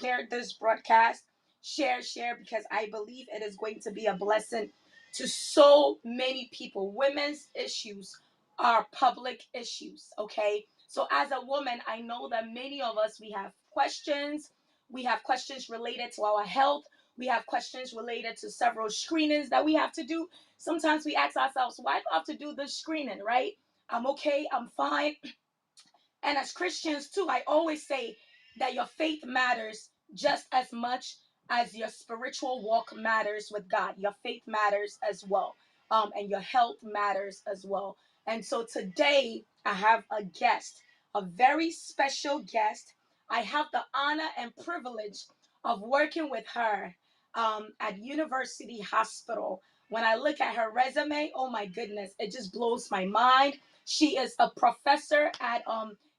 share this broadcast. Share, because I believe it is going to be a blessing to so many people. Women's issues are public issues, okay? So as a woman, I know that many of us, we have questions. We have questions related to our health. We have questions related to several screenings that we have to do. Sometimes we ask ourselves, why do I have to do this screening, right? I'm okay, I'm fine. And as Christians too, I always say that your faith matters just as much as your spiritual walk matters with God. Your faith matters as well. And your health matters as well. And so today I have a guest, a very special guest. I have the honor and privilege of working with her at University Hospital. When I look at her resume, oh my goodness, it just blows my mind. She is a professor at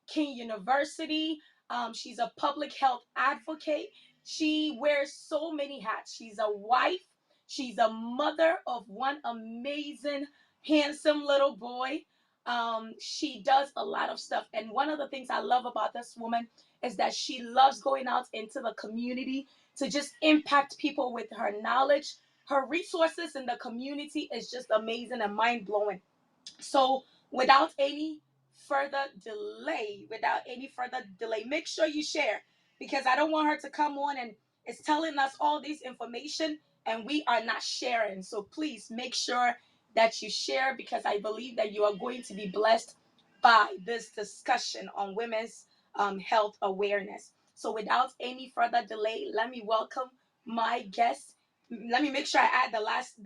King University. She's a public health advocate. She wears so many hats. She's a wife. She's a mother of one amazing, handsome little boy. She does a lot of stuff. And one of the things I love about this woman is that she loves going out into the community to just impact people with her knowledge. Her resources in the community is just amazing and mind blowing. So without any further delay, make sure you share, because I don't want her to come on and is telling us all this information and we are not sharing. So please make sure that you share, because I believe that you are going to be blessed by this discussion on women's health awareness. So without any further delay, let me welcome my guest. Let me make sure I add the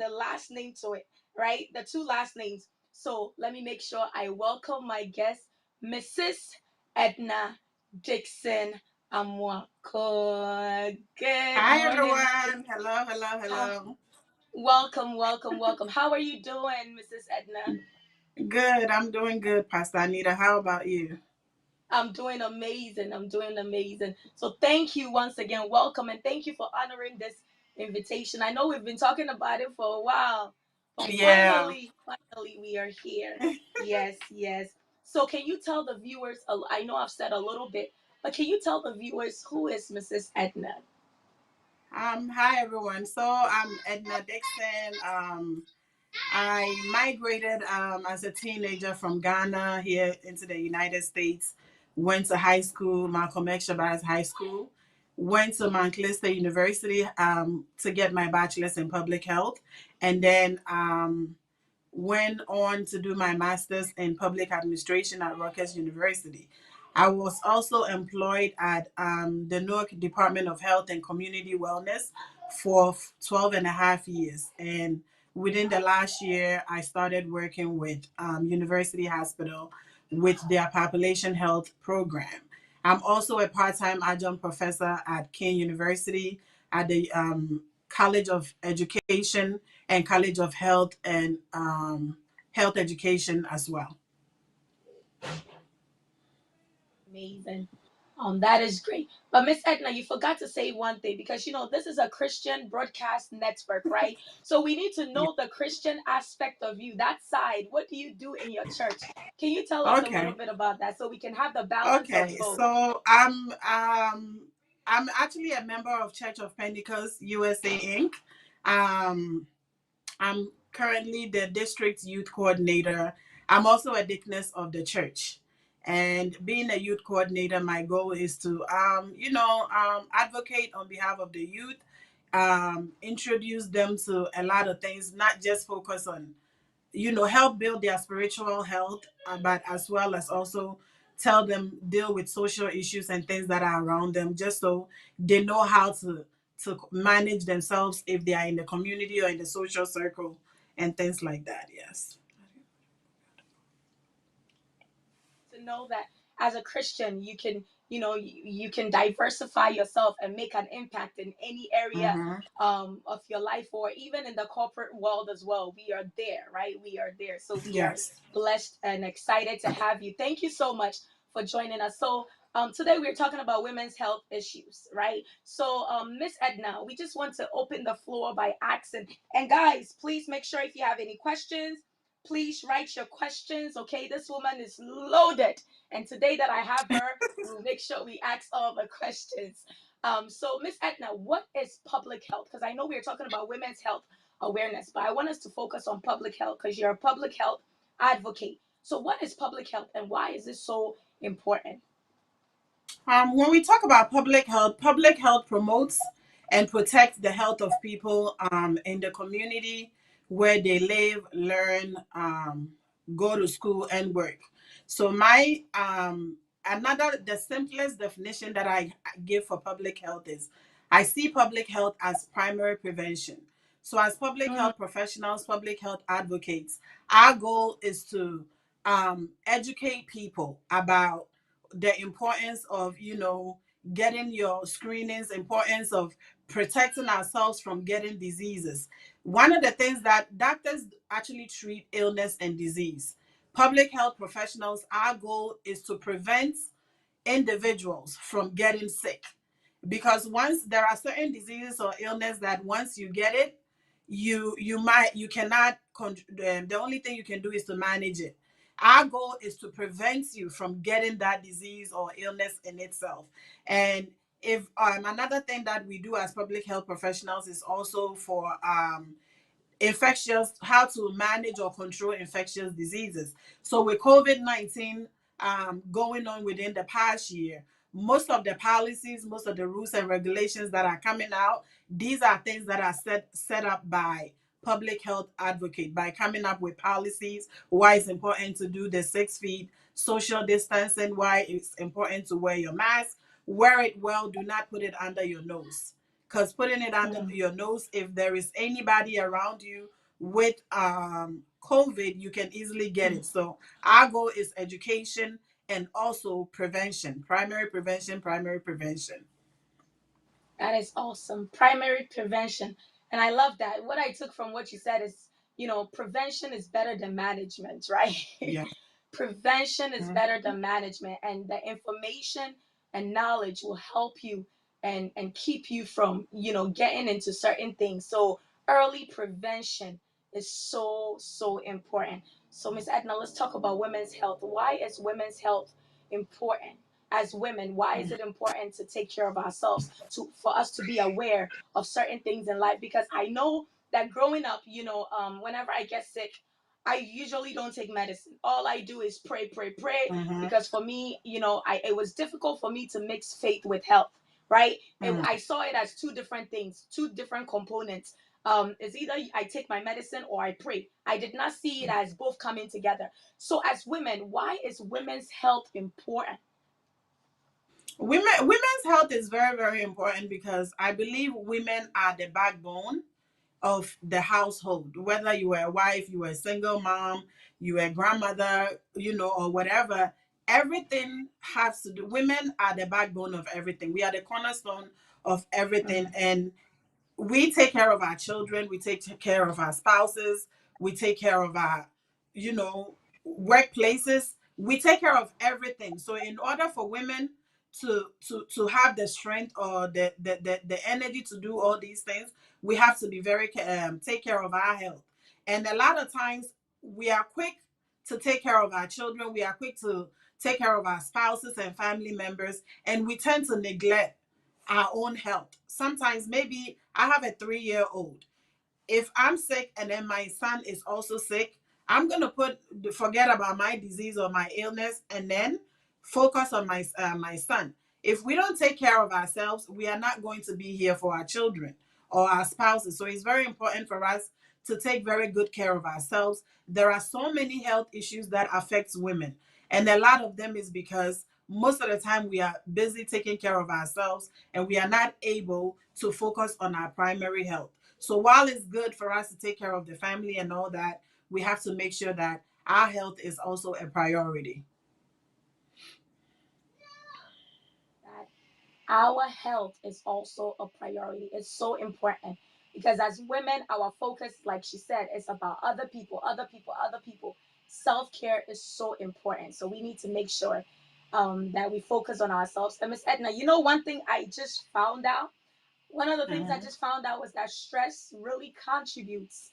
last name to it, right? The two last names. So let me make sure I welcome my guest, Mrs. Edna Dickson-Amoako. Good Hi morning, Mrs. everyone. Hello, hello, Um, hello. welcome. How are you doing, Mrs. Edna? Good. I'm doing good, Pastor Anita. How about you? I'm doing amazing. I'm doing amazing. So thank you once again. Welcome, and thank you for honoring this invitation. I know we've been talking about it for a while, but Yeah. finally we are here. Yes. So can you tell the viewers, I know I've said a little bit, but can you tell the viewers who is Mrs. Edna? Hi everyone. So I'm Edna Dixon. I migrated as a teenager from Ghana here into the United States. Went to high school, Malcolm X Shabazz High School. Went to Montclair State University to get my bachelor's in public health, and then went on to do my master's in public administration at Rutgers University. I was also employed at the Newark Department of Health and Community Wellness for 12 and a half years. And within the last year, I started working with University Hospital with their population health program. I'm also a part time adjunct professor at King University at the College of Education and College of Health and Health Education as well. Amazing. That is great. But Miss Edna, you forgot to say one thing, because this is a Christian broadcast network, right? So we need to Yeah. know the Christian aspect of you, that side. What do you do in your church? Can you tell us a little Okay. bit about that so we can have the balance of Okay. both? So I'm actually a member of Church of Pentecost USA Inc. Um, I'm currently the district youth coordinator. I'm also a deaconess of the church. And being a youth coordinator, my goal is to, advocate on behalf of the youth, introduce them to a lot of things, not just focus on, help build their spiritual health, but as well as also tell them deal with social issues and things that are around them, just so they know how to manage themselves if they are in the community or in the social circle and things like that. Yes. To know that as a Christian, you can diversify yourself and make an impact in any area Mm-hmm. of your life, or even in the corporate world as well. We are there, right? We are there. So we are Yes. blessed and excited to have you. Thank you so much for joining us. So today we're talking about women's health issues, right? So Miss Edna, we just want to open the floor by asking, and guys, please make sure if you have any questions, please write your questions. Okay, this woman is loaded, and today that I have her, we'll make sure we ask all the questions. So Miss Etna, what is public health? Because I know we are talking about women's health awareness, but I want us to focus on public health because you're a public health advocate. So what is public health and why is this so important? When we talk about public health promotes and protects the health of people in the community where they live, learn, go to school, and work. So my the simplest definition that I give for public health is I see public health as primary prevention. So as public Mm, health professionals, public health advocates, our goal is to educate people about the importance of getting your screenings, importance of protecting ourselves from getting diseases. One of the things that doctors actually treat illness and disease, public health professionals, our goal is to prevent individuals from getting sick, because once there are certain diseases or illness that once you get it, you cannot the only thing you can do is to manage it. Our goal is to prevent you from getting that disease or illness in itself. And if another thing that we do as public health professionals is also for infectious, how to manage or control infectious diseases. So with COVID-19 going on within the past year, most of the policies, most of the rules and regulations that are coming out, these are things that are set up by public health advocate by coming up with policies, why it's important to do the 6 feet social distancing, why it's important to wear your mask, wear it well, do not put it under your nose, because putting it under mm. your nose, if there is anybody around you with COVID, you can easily get it. So our goal is education and also prevention, primary prevention. That is awesome. Primary prevention. And I love that. What I took from what you said is, prevention is better than management, right? Yeah. Prevention is better Mhm. than management, and the information and knowledge will help you and keep you from, getting into certain things. So early prevention is so important. So Miss Edna, let's talk about women's health. Why is women's health important? As women, why is it important to take care of ourselves, for us to be aware of certain things in life? Because I know that growing up, whenever I get sick, I usually don't take medicine. All I do is pray, pray, pray. Mhm. Because for me, it was difficult for me to mix faith with health, right? Mhm. I saw it as two different things, two different components. It's either I take my medicine or I pray. I did not see it as both coming together. So, as women, why is women's health important? Women's health is very, very important because I believe women are the backbone of the household. Whether you were a wife, you were a single mom, you were a grandmother, or whatever, everything has to do. Women are the backbone of everything. We are the cornerstone of everything. Mm, And we take care of our children, we take care of our spouses, we take care of our, you know, workplaces, we take care of everything. So in order for women to have the strength or the energy to do all these things, we have to be very take care of our health. And a lot of times we are quick to take care of our children, we are quick to take care of our spouses and family members, and we tend to neglect our own health. Sometimes maybe I have a 3-year old. If I'm sick and then my son is also sick, I'm gonna forget about my disease or my illness and then focus on my son. If we don't take care of ourselves, we are not going to be here for our children or our spouses. So it's very important for us to take very good care of ourselves. There are so many health issues that affects women, and a lot of them is because most of the time we are busy taking care of ourselves and we are not able to focus on our primary health. So while it's good for us to take care of the family and all that, we have to make sure that our health is also a priority. that our health is also a priority. It's so important because as women, our focus, like she said, is about other people, other people, other people. Self care is so important. So we need to make sure that we focus on ourselves. And Miss Edna, one thing I just found out? One of the things I Mm-hmm. just found out was that stress really contributes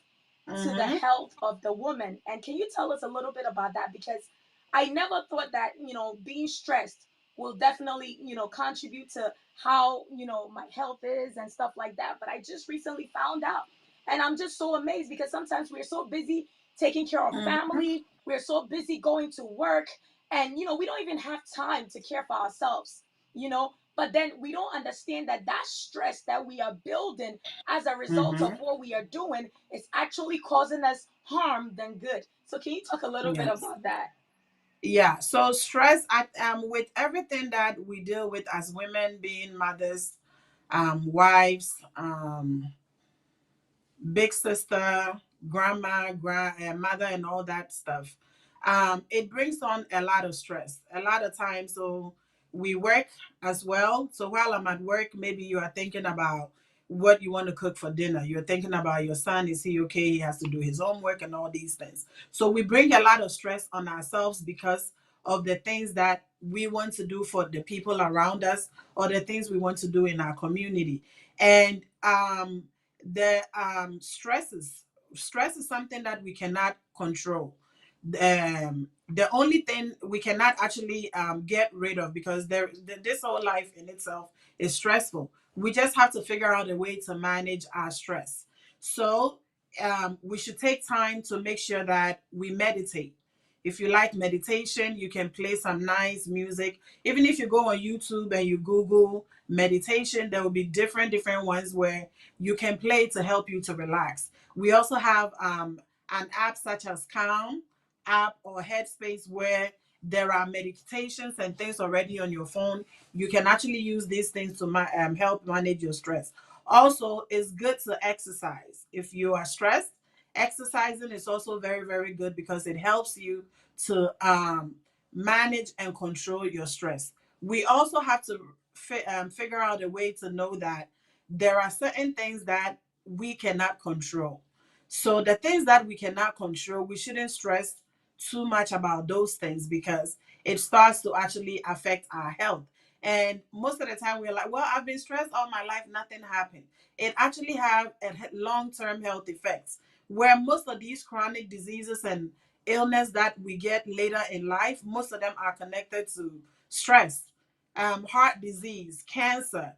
to the Mm-hmm. health of the woman. And can you tell us a little bit about that? Because I never thought that, being stressed will definitely, contribute to how, my health is and stuff like that. But I just recently found out. And I'm just so amazed because sometimes we're so busy taking care of Mhm. family, we're so busy going to work, and we don't even have time to care for ourselves, but then we don't understand that that stress that we are building as a result of Mhm. what we are doing is actually causing us harm than good. So can you talk a little bit Yes. about that? Yeah. So stress, with everything that we deal with as women, being mothers, wives, big sister, grandma, mother, and all that stuff. It brings on a lot of stress. A lot of times, so we work as well. So while I'm at work, maybe you are thinking about what you want to cook for dinner. You're thinking about your son. Is he okay? He has to do his homework and all these things. So we bring a lot of stress on ourselves because of the things that we want to do for the people around us or the things we want to do in our community. And the stress is something that we cannot control. The only thing we cannot actually get rid of, because this whole life in itself is stressful. We just have to figure out a way to manage our stress. So we should take time to make sure that we meditate. If you like meditation, you can play some nice music. Even if you go on YouTube and you Google meditation, there will be different ones where you can play to help you to relax. We also have an app such as Calm app or Headspace, where there are meditations and things already on your phone. You can actually use these things to help manage your stress. Also, it's good to exercise. If you are stressed, exercising is also very good because it helps you to manage and control your stress. We also have to figure out a way to know that there are certain things that we cannot control. So the things that we cannot control, we shouldn't stress too much about those things because it starts to actually affect our health. And most of the time we're like, well, I've been stressed all my life, nothing happened. It actually have a long-term health effects, where most of these chronic diseases and illness that we get later in life, most of them are connected to stress, heart disease, cancer,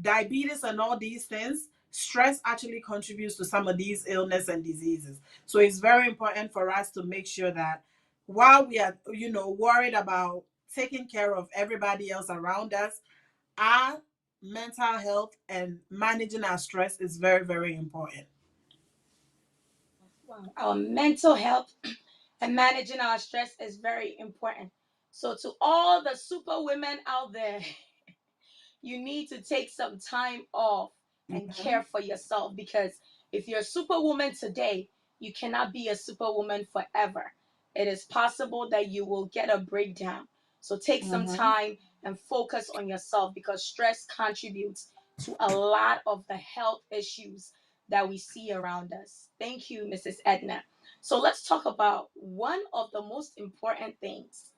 diabetes, and all these things. Stress actually contributes to some of these illness and diseases. So it's very important for us to make sure that while we are, worried about taking care of everybody else around us, our mental health and managing our stress is very important. Wow. Our mental health and managing our stress is very important. So, to all the super women out there, you need to take some time off and care Mhm. for yourself, because if you're a superwoman today, you cannot be a superwoman forever. It is possible that you will get a breakdown. So take some Mhm. time and focus on yourself, because stress contributes to a lot of the health issues that we see around us. Thank you, Mrs. Edna. So let's talk about one of the most important things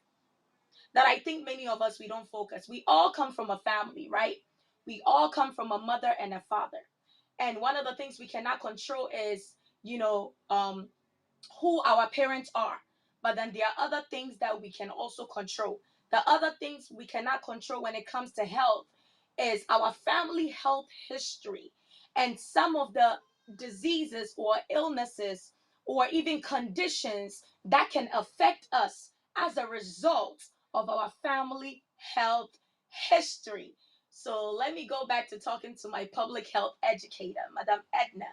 that I think many of us, we don't focus. We all come from a family, right? We all come from a mother and a father. And one of the things we cannot control is, who our parents are. But then there are other things that we can also control. The other things we cannot control when it comes to health is our family health history and some of the diseases or illnesses or even conditions that can affect us as a result of our family health history. So let me go back to talking to my public health educator, Madam Edna.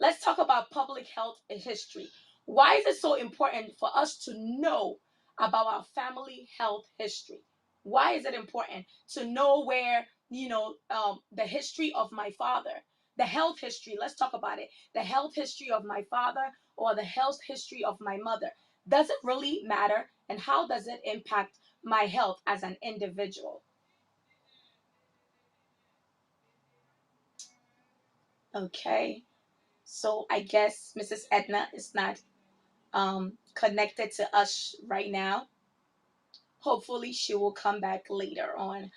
Let's talk about public health history. Why is it so important for us to know about our family health history? Why is it important to know where, the history of my father, the health history, let's talk about it, the health history of my father or the health history of my mother? Does it really matter? And how does it impact my health as an individual? Okay. So I guess Mrs. Edna is not connected to us right now. Hopefully, she will come back later on.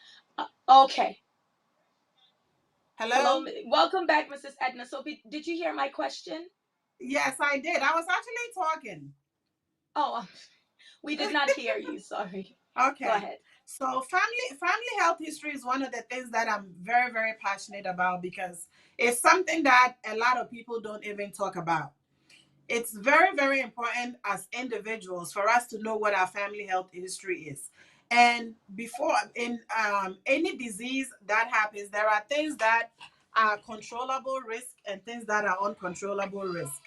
Okay. Hello. Hello? Welcome back, Mrs. Edna. So, did you hear my question? Yes, I did. I was actually talking. Oh, we did not hear you. Sorry. Go Okay. ahead. So family health history is one of the things that I'm very, very passionate about because it's something that a lot of people don't even talk about. It's very, very important as individuals for us to know what our family health history is. And before in any disease that happens, there are things that are controllable risk and things that are uncontrollable risk.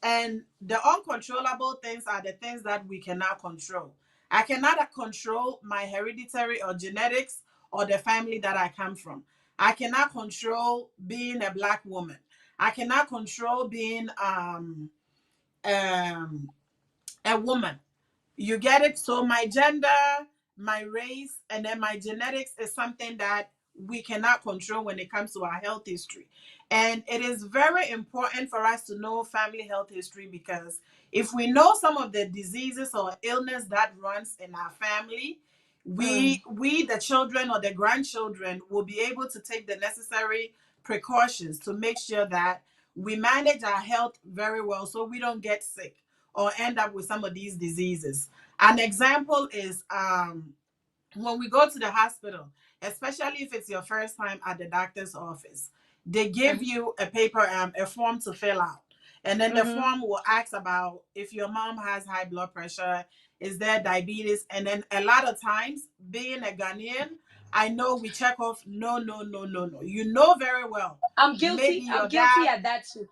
And the uncontrollable things are the things that we cannot control. I cannot control my hereditary or genetics or the family that I come from. I cannot control being a black woman. I cannot control being um, a woman. You get it? So my gender, my race, and then my genetics is something that we cannot control when it comes to our health history. And it is very important for us to know family health history because if we know some of the diseases or illness that runs in our family, Mm. we the children or the grandchildren will be able to take the necessary precautions to make sure that we manage our health very well so we don't get sick or end up with some of these diseases. An example is when we go to the hospital, especially if it's your first time at the doctor's office, they give Mm-hmm. you a paper, a form to fill out. And then the Mm-hmm. form will ask about if your mom has high blood pressure, is there diabetes? And then a lot of times, being a Ghanaian, I know we check off no, no, no, no, no. You know very well. I'm Maybe guilty. I'm your guilty dad at that too.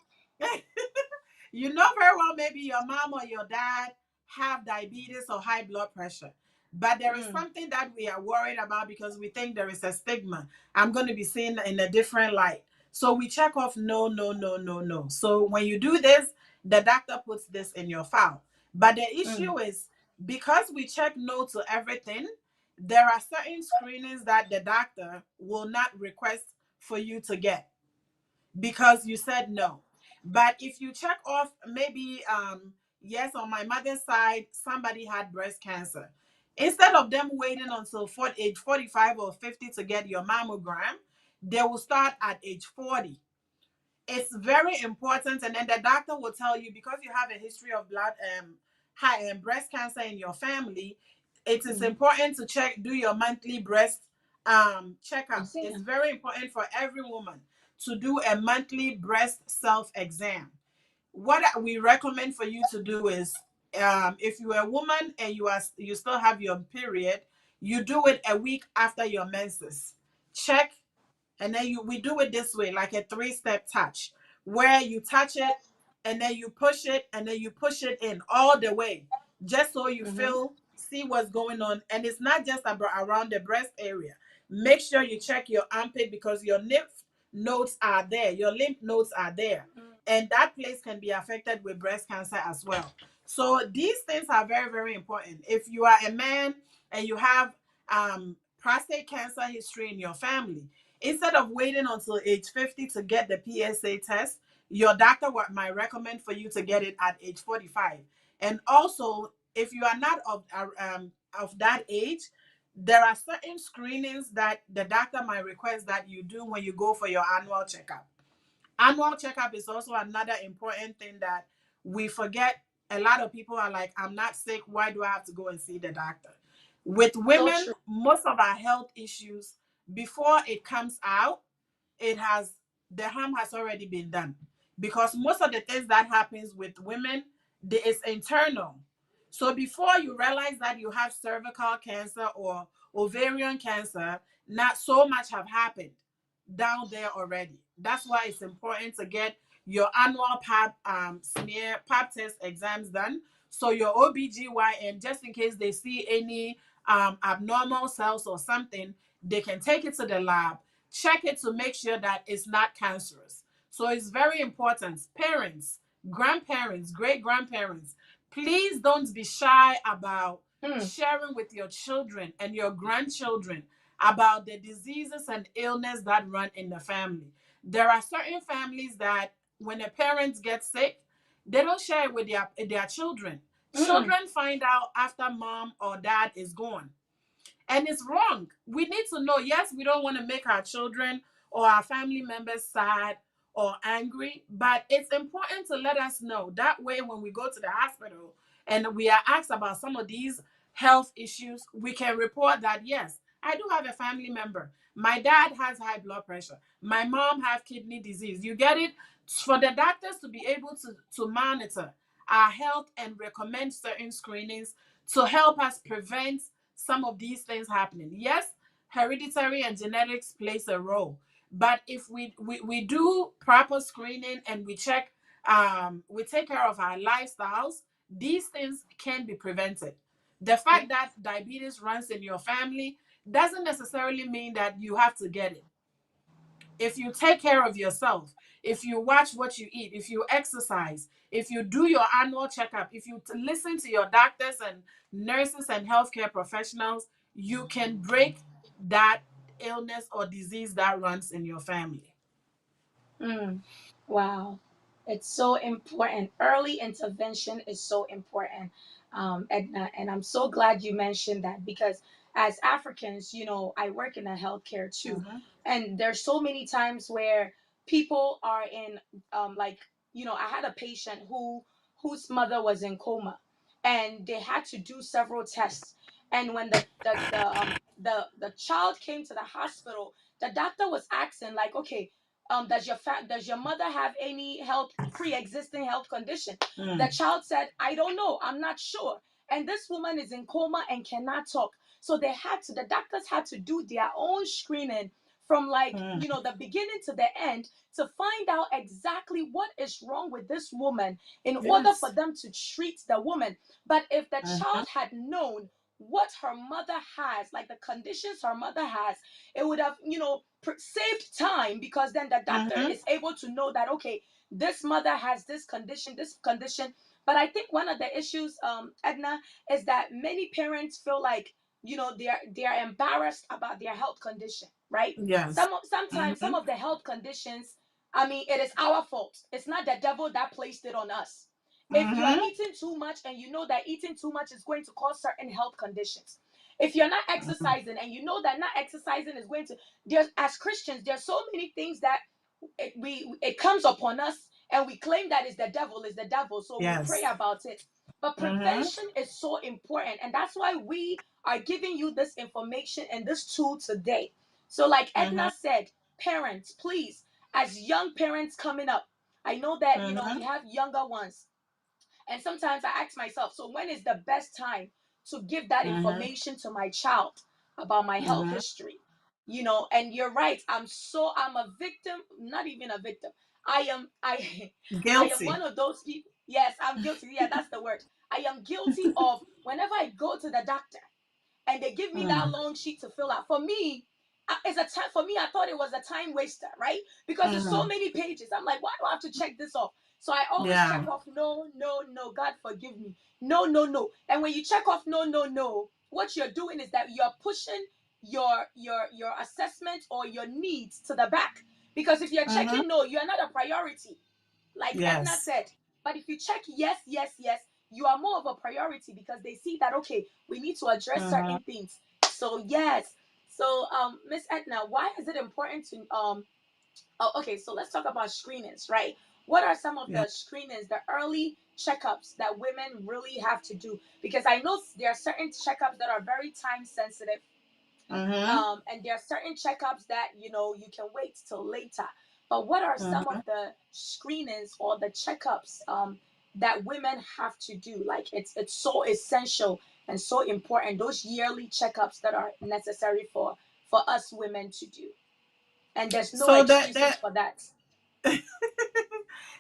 you know very well maybe your mom or your dad have diabetes or high blood pressure. But there is Mm. something that we are worried about because we think there is a stigma. I'm going to be seen in a different light. So we check off no, no, no, no, no. So when you do this, the doctor puts this in your file. But the Mm. issue is because we check no to everything, there are certain screenings that the doctor will not request for you to get because you said no. But if you check off maybe yes, on my mother's side somebody had breast cancer, instead of them waiting until age 45 or 50 to get your mammogram, they will start at age 40. It's very important, and then the doctor will tell you because you have a history of blood high breast cancer in your family, it is Mm-hmm. important to do your monthly breast checkup. It's Exam. very important for every woman to do a monthly breast self exam. What we recommend for you to do is if you're a woman and you still have your period, you do it a week after your menses. Check, and then we do it this way, like a three-step touch, where you touch it and then you push it and then you push it in all the way, just so you Mm-hmm. see what's going on. And it's not just about around the breast area. Make sure you check your armpit because your lymph nodes are there, your lymph nodes are there, and that place can be affected with breast cancer as well. So these things are very, very important. If you are a man and you have prostate cancer history in your family, instead of waiting until age 50 to get the PSA test, your doctor might recommend for you to get it at age 45. And also, if you are not of that age, there are certain screenings that the doctor might request that you do when you go for your annual checkup. Annual checkup is also another important thing that we forget. A lot of people are like, I'm not sick. Why do I have to go and see the doctor? With So women, true. most of our health issues, before it comes out, it has the harm has already been done because most of the things that happens with women is internal. So before you realize that you have cervical cancer or ovarian cancer, not so much have happened down there already. That's why it's important to get your annual pap smear pap test exams done, so your OBGYN, just in case they see any abnormal cells or something, they can take it to the lab, check it to make sure that it's not cancerous. So it's very important. Parents, grandparents, great grandparents, please don't be shy about Mm. sharing with your children and your grandchildren about the diseases and illness that run in the family. There are certain families that when a parent gets sick, they don't share it with their children. Mm-mm. Children find out after mom or dad is gone. And it's wrong. We need to know, yes, we don't want to make our children or our family members sad or angry, but it's important to let us know. That way, when we go to the hospital and we are asked about some of these health issues, we can report that, yes, I do have a family member. My dad has high blood pressure. My mom has kidney disease. You get it? For the doctors to be able to monitor our health and recommend certain screenings to help us prevent some of these things happening. Yes, hereditary and genetics plays a role. But if we do proper screening and we take care of our lifestyles, these things can be prevented. The Yeah. fact that diabetes runs in your family doesn't necessarily mean that you have to get it. If you take care of yourself, if you watch what you eat, if you exercise, if you do your annual checkup, if you listen to your doctors and nurses and healthcare professionals, you can break that illness or disease that runs in your family. Mm. Wow. It's so important. Early intervention is so important, Edna. And I'm so glad you mentioned that because as Africans, I work in a healthcare too. Mm-hmm. And there's so many times where people are in, like, I had a patient whose mother was in coma and they had to do several tests. And when the child came to the hospital, the doctor was asking, like, okay, does your mother have any health pre-existing health condition? The Mm, child said, I don't know, I'm not sure. And this woman is in coma and cannot talk. So the doctors had to do their own screening from, like, mm, the beginning to the end to find out exactly what is wrong with this woman in order for yes. them to treat the woman. But if the Mm-hmm. child had known what her mother has, like the conditions her mother has, it would have, saved time, because then the doctor Mm-hmm. is able to know that, okay, this mother has this condition. But I think one of the issues, Edna, is that many parents feel like, they are embarrassed about their health condition, right? Yes. Sometimes Mm-hmm. some of the health conditions, I mean, it is our fault. It's not the devil that placed it on us. If you are Mm-hmm. eating too much and you know that eating too much is going to cause certain health conditions, if you're not exercising and you know that not exercising is going to, there's, as Christians, there's so many things that it comes upon us, and we claim that is the devil, so we pray Yes. about it. But Mm-hmm. prevention is so important, and that's why we are giving you this information and this tool today. So, like Mm-hmm. Edna said, parents, please, as young parents coming up, I know that Mm-hmm. we have younger ones, and sometimes I ask myself, so when is the best time to give that Mm-hmm. information to my child about my health Mm-hmm. history? And you're right. I'm a victim, not even a victim. I I am Guilty. one of those people. Yes, I'm guilty. Yeah, that's the word. I am guilty of whenever I go to the doctor and they give me that Mm. long sheet to fill out. For me, it's a time. For me, I thought it was a time waster, right? Because there's so Mm-hmm. many pages. I'm like, why do I have to check this off? So I always Yeah. check off no, no, no. God forgive me. No, no, no. And when you check off no, no, no, what you're doing is that you're pushing your assessment or your needs to the back. Because if you're Mm-hmm. checking no, you're not a priority, like Edna Yes. said. But if you check yes, yes, yes, you are more of a priority because they see that, okay, we need to address Mm-hmm. certain things. So yes. So Miss Edna, why is it important to oh, okay, so let's talk about screenings, right? What are some of Yeah. the screenings, the early checkups that women really have to do? Because I know there are certain checkups that are very time sensitive, Mm-hmm. and there are certain checkups that you can wait till later. But what are some of Mm-hmm. the screenings or the checkups that women have to do? Like it's so essential and so important. Those yearly checkups that are necessary for us women to do, and there's no So that excuses that for that.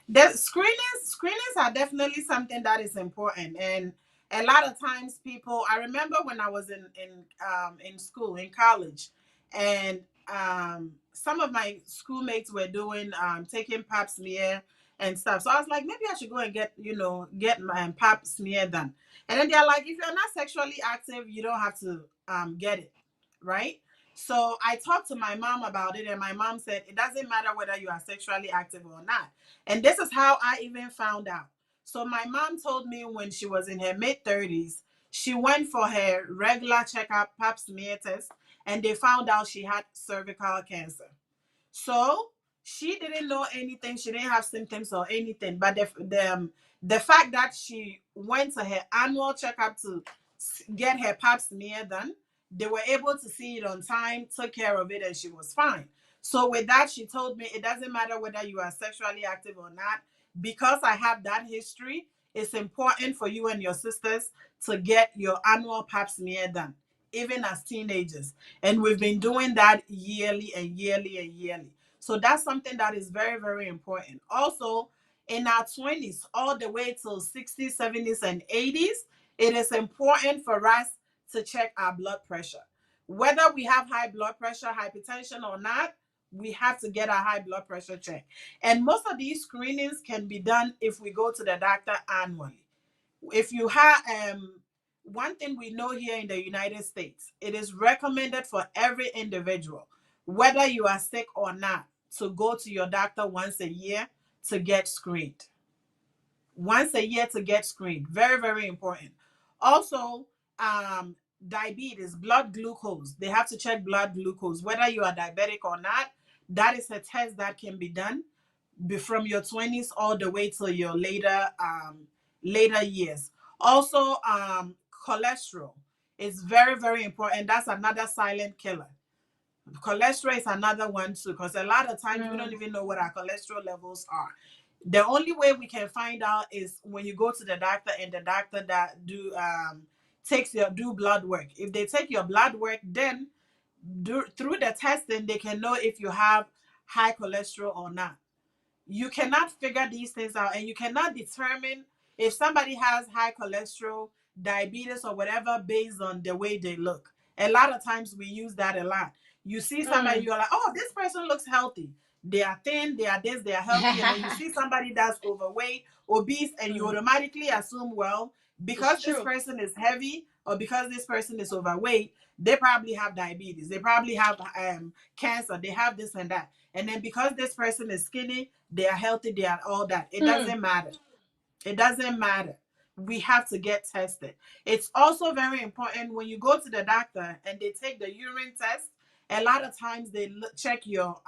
that screenings are definitely something that is important. And a lot of times people, I remember when I was in school, in college, and some of my schoolmates were doing taking pap smear and stuff. So I was like, maybe I should go and get my pap smear done. And then they're like, if you're not sexually active, you don't have to get it, right? So I talked to my mom about it, and my mom said it doesn't matter whether you are sexually active or not. And this is how I even found out. So my mom told me when she was in her mid 30s, she went for her regular checkup, pap smear test, and they found out she had cervical cancer. So she didn't know anything. She didn't have symptoms or anything. But the fact that she went to her annual checkup to get her pap smear done. They were able to see it on time, took care of it, and she was fine. So with that, she told me it doesn't matter whether you are sexually active or not, because I have that history. It's important for you and your sisters to get your annual pap smear done, even as teenagers. And we've been doing that yearly and yearly and yearly. So that's something that is very, very important. Also, in our 20s, all the way till 60s, 70s, and 80s, it is important for us to check our blood pressure. Whether we have high blood pressure, hypertension, or not, we have to get our high blood pressure checked. And most of these screenings can be done if we go to the doctor annually. If you have one thing we know here in the United States, it is recommended for every individual, whether you are sick or not, to go to your doctor once a year to get screened. Once a year to get screened. Very, very important. Also, um, diabetes, blood glucose. They have to check blood glucose, whether you are diabetic or not. That is a test that can be done from your 20s all the way till your later years. Also, cholesterol is very, very important. That's another silent killer. Cholesterol is another one too, because a lot of times we don't even know what our cholesterol levels are. The only way we can find out is when you go to the doctor, and the doctor that do blood work. If they take your blood work, then through the testing they can know if you have high cholesterol or not. You cannot figure these things out, and you cannot determine if somebody has high cholesterol, diabetes, or whatever based on the way they look. A lot of times we use that a lot. You see somebody, you're like, oh, this person looks healthy. They are thin, they are this, they are healthy. And then you see somebody that's overweight, obese, and you automatically assume, well, because this person is heavy or because this person is overweight, they probably have diabetes. They probably have cancer. They have this and that. And then because this person is skinny, they are healthy, they are all that. It doesn't matter. It doesn't matter. We have to get tested. It's also very important when you go to the doctor and they take the urine test. A lot of times they check your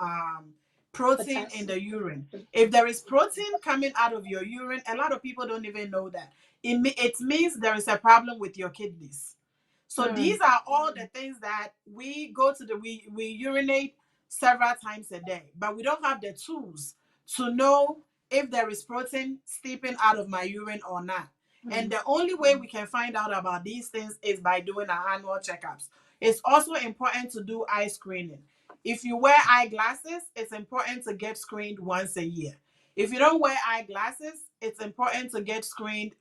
protein in the urine. If there is protein coming out of your urine, a lot of people don't even know that. It means there is a problem with your kidneys. So these are all the things that we go to we urinate several times a day, but we don't have the tools to know if there is protein seeping out of my urine or not. And the only way we can find out about these things is by doing our annual checkups. It's also important to do eye screening. If you wear eyeglasses, it's important to get screened once a year. If you don't wear eyeglasses, it's important to get screened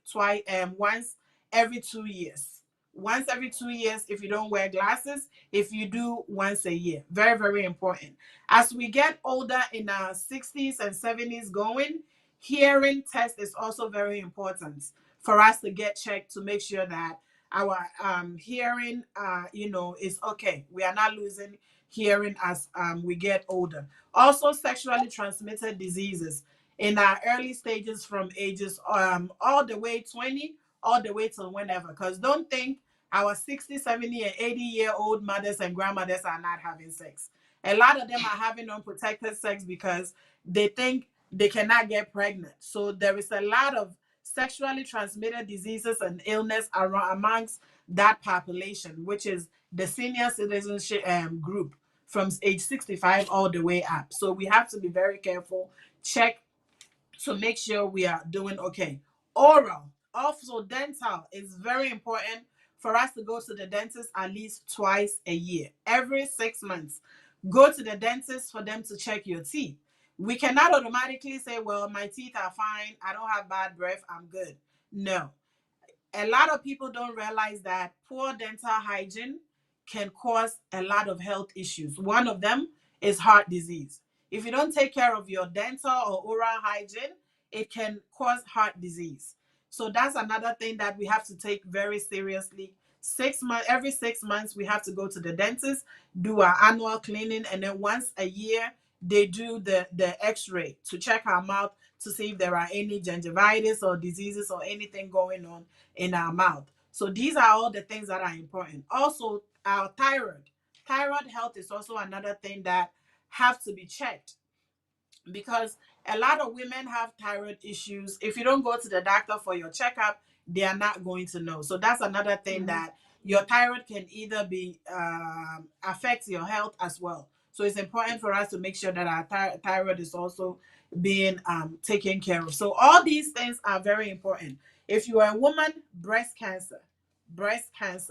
once every 2 years. Once every 2 years if you don't wear glasses. If you do, once a year. Very, very important. As we get older in our 60s and 70s going, hearing test is also very important for us to get checked to make sure that our hearing is okay. We are not losing hearing as we get older. Also, sexually transmitted diseases in our early stages from ages all the way 20 all the way till whenever. Because don't think our 60, 70, and 80-year-old mothers and grandmothers are not having sex. A lot of them are having unprotected sex because they think they cannot get pregnant. So there is a lot of sexually transmitted diseases and illness amongst that population, which is the senior citizenship group from age 65 all the way up. So we have to be very careful, check to make sure we are doing okay. Oral, also dental, is very important for us to go to the dentist at least twice a year. Every 6 months, go to the dentist for them to check your teeth. We cannot automatically say, well, my teeth are fine, I don't have bad breath, I'm good. No. A lot of people don't realize that poor dental hygiene can cause a lot of health issues. One of them is heart disease. If you don't take care of your dental or oral hygiene, it can cause heart disease. So that's another thing that we have to take very seriously. 6 months, every 6 months, we have to go to the dentist, do our annual cleaning, and then once a year, they do the x-ray to check our mouth to see if there are any gingivitis or diseases or anything going on in our mouth. So these are all the things that are important. Also, our thyroid. Thyroid health is also another thing that have to be checked because a lot of women have thyroid issues. If you don't go to the doctor for your checkup, they are not going to know. So that's another thing, Mhm. that your thyroid can either be affect your health as well. So it's important for us to make sure that our thyroid is also being taken care of. So all these things are very important. If you are a woman, breast cancer,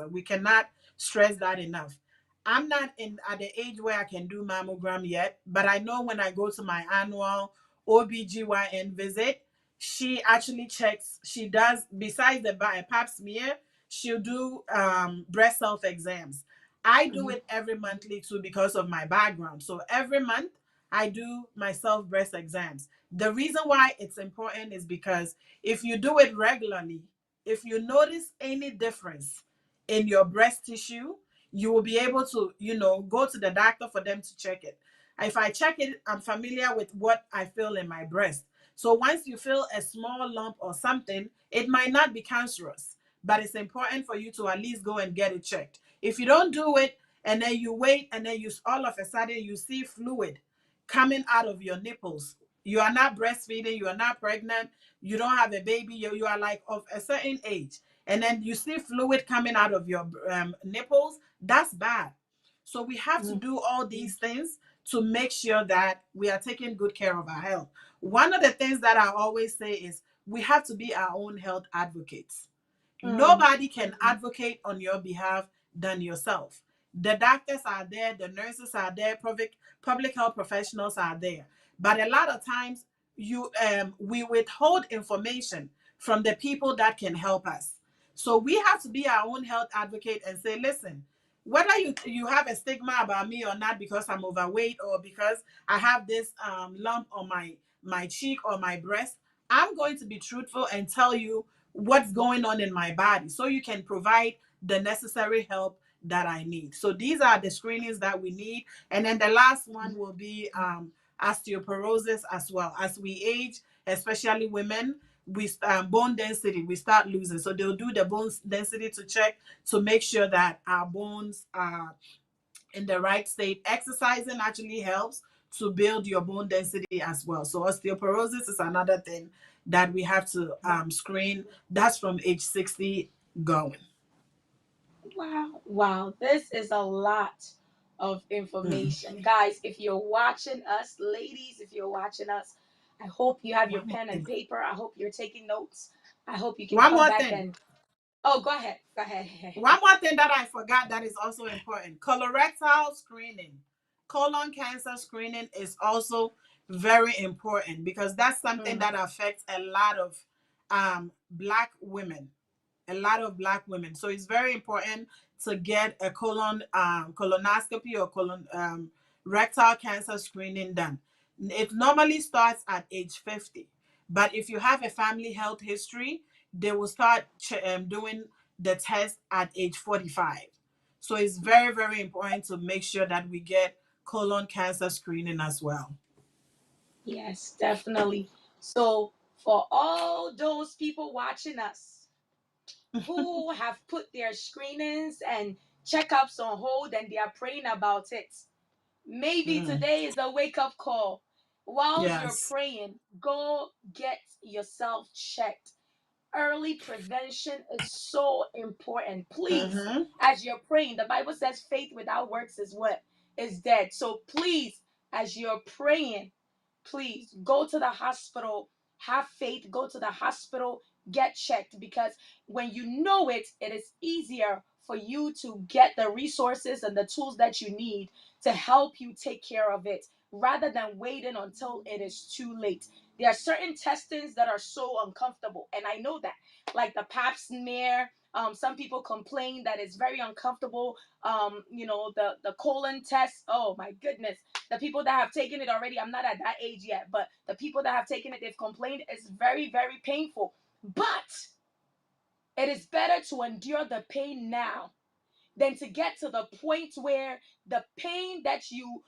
we cannot stress that enough. I'm not in at the age where I can do mammogram yet, but I know when I go to my annual OBGYN visit, she actually checks, she does, besides the pap smear, she'll do breast self exams. I do Mhm. it every monthly too because of my background. So every month I do my self breast exams. The reason why it's important is because if you do it regularly, if you notice any difference in your breast tissue, you will be able to, go to the doctor for them to check it. If I check it, I'm familiar with what I feel in my breast. So once you feel a small lump or something, it might not be cancerous, but it's important for you to at least go and get it checked. If you don't do it and then you wait and then you all of a sudden you see fluid coming out of your nipples, you are not breastfeeding, you are not pregnant, you don't have a baby, you are like of a certain age, and then you see fluid coming out of your nipples, that's bad. So we have to Mhm. do all these things to make sure that we are taking good care of our health. One of the things that I always say is we have to be our own health advocates. Mhm. Nobody can advocate on your behalf than yourself. The doctors are there, the nurses are there, public health professionals are there. But a lot of times we withhold information from the people that can help us. So we have to be our own health advocate and say, listen, whether you have a stigma about me or not because I'm overweight or because I have this lump on my cheek or my breast, I'm going to be truthful and tell you what's going on in my body so you can provide the necessary help that I need. So these are the screenings that we need. And then the last one will be osteoporosis as well. As we age, especially women, we bone density we start losing. So they'll do the bone density to check to make sure that our bones are in the right state. Exercising actually helps to build your bone density as well. So osteoporosis is another thing that we have to screen. That's from age 60 going. Wow, wow, this is a lot of Mm. information. Guys, if you're watching us, ladies, if you're watching us, I hope you have your One more pen and thing. paper. I hope you're taking notes. I hope you can One come more back thing. and, oh, go ahead. Go ahead. One more thing that I forgot that is also important. Colorectal screening. Colon cancer screening is also very important because that's something Mm, that affects a lot of black women. A lot of black women. So it's very important to get a colonoscopy or colon rectal cancer screening done. It normally starts at age 50, but if you have a family health history, they will start doing the test at age 45. So it's very, very important to make sure that we get colon cancer screening as well. yes, definitely. So, for all those people watching us who have put their screenings and checkups on hold and they are praying about it, maybe Mm, today is a wake up call. While you're yes. praying, go get yourself checked. Early prevention is so important. Please, Mm-hmm. as you're praying, the Bible says faith without works is what? Is dead. So please, as you're praying, please go to the hospital, have faith, go to the hospital, get checked, because when you know it, it is easier for you to get the resources and the tools that you need to help you take care of it rather than waiting until it is too late. There are certain testings that are so uncomfortable, and I know that, like the pap smear. Some people complain that it's very uncomfortable. The colon test. Oh my goodness, the people that have taken it already, I'm not at that age yet, but the people that have taken it, they've complained it's very, very painful. But it is better to endure the pain now than to get to the point where the pain that you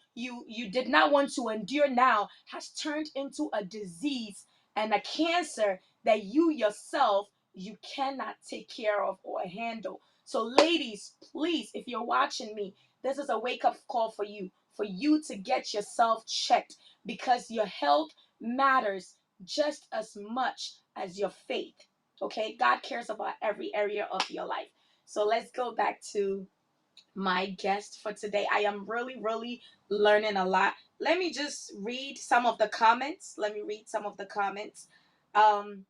did not want to endure now has turned into a disease and a cancer that you yourself you cannot take care of or handle. So ladies, please, if you're watching me, this is a wake up call for you to get yourself checked, because your health matters just as much as your faith. Okay, God cares about every area of your life. So let's go back to my guest for today. I am really, really learning a lot. Let me just read some of the comments. Let me read some of the comments. Um,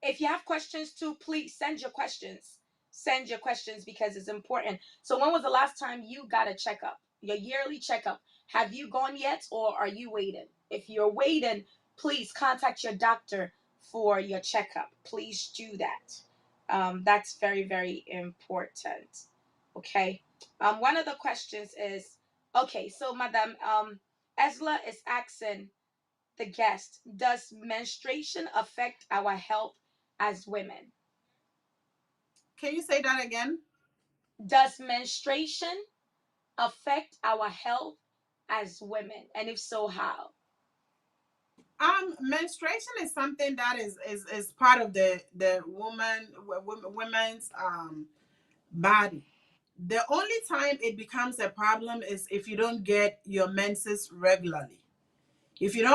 if you have questions too, please send your questions. Send your questions because it's important. So, when was the last time you got a checkup? Your yearly checkup? Have you gone yet, or are you waiting? If you're waiting, please contact your doctor for your checkup. Please do that. That's very, very important. Okay. One of the questions is, okay, so Madam Esla is asking the guest, does menstruation affect our health as women? Can you say that again? Does menstruation affect our health as women? And if so, how? Menstruation is something that is part of the woman's body. The only time it becomes a problem is if you don't get your menses regularly. If you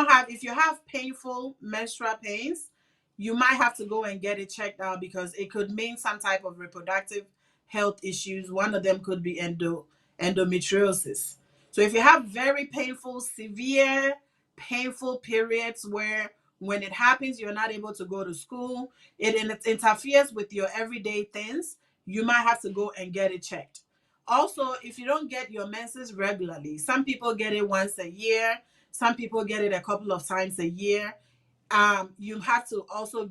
have painful menstrual pains, you might have to go and get it checked out because it could mean some type of reproductive health issues. One of them could be endometriosis. So if you have very painful, severe, painful periods where when it happens you're not able to go to school, it interferes with your everyday things, you might have to go and get it checked. Also, if you don't get your menses regularly, some people get it once a year, some people get it a couple of times a year. You have to also